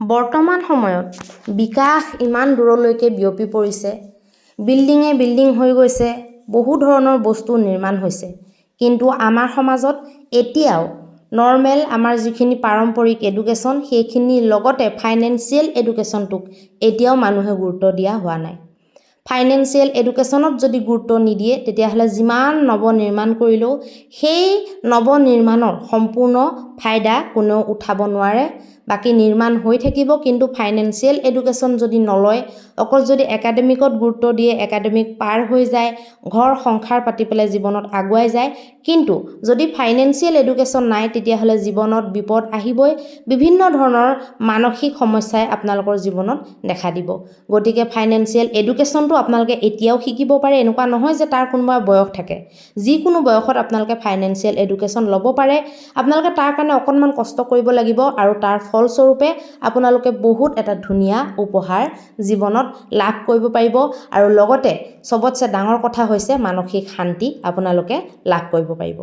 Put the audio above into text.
বৰ্তমান সময়ত বিকাশ ইমান দূৰলৈকে বিয়পি পৰিছে, বিল্ডিং হৈ গৈছে, বহু ধৰণৰ বস্তু নিৰ্মাণ হৈছে। কিন্তু আমাৰ সমাজত এতিয়াও নৰ্মেল আমাৰ যিখিনি পাৰম্পৰিক এডুকেশ্যন সেইখিনিৰ লগতে ফাইনেন্সিয়েল এডুকেশ্যনটোক এতিয়াও মানুহে গুৰুত্ব দিয়া হোৱা নাই। ফাইনেন্সিয়েল এডুকেশ্যনত যদি গুৰুত্ব নিদিয়ে তেতিয়াহ'লে যিমান নৱনিৰ্মাণ কৰিলেও সেই নৱনিৰ্মাণৰ সম্পূৰ্ণ ফাইদা কোনেও উঠাব নোৱাৰে। বাকী নিৰ্মাণ হৈ থাকিব, কিন্তু ফাইনেন্সিয়েল এডুকেশ্যন যদি নলয়, অকল যদি একাডেমিকত গুৰুত্ব দিয়ে, একাডেমিক পাৰ হৈ যায়, ঘৰ সংসাৰ পাতি পেলাই জীৱনত আগুৱাই যায়, কিন্তু যদি ফাইনেন্সিয়েল এডুকেশ্যন নাই তেতিয়াহ'লে জীৱনত বিপদ আহিবই, বিভিন্ন ধৰণৰ মানসিক সমস্যাই আপোনালোকৰ জীৱনত দেখা দিব। গতিকে ফাইনেন্সিয়েল এডুকেশ্যনটো আপোনালোকে এতিয়াও শিকিব পাৰে, এনেকুৱা নহয় যে তাৰ কোনোবা বয়স থাকে। যিকোনো বয়সত আপোনালোকে ফাইনেন্সিয়েল এডুকেশ্যন ল'ব পাৰে। আপোনালোকে তাৰ কাৰণে অকণমান কষ্ট কৰিব লাগিব আৰু তাৰ ফলস্বৰূপে আপোনালোকে বহুত এটা ধুনীয়া উপহাৰ জীৱনত লাভ কৰিব পাৰিব আৰু লগতে চবতছে ডাঙৰ কথা হৈছে মানসিক শান্তি আপোনালোকে লাভ কৰিব পাৰিব।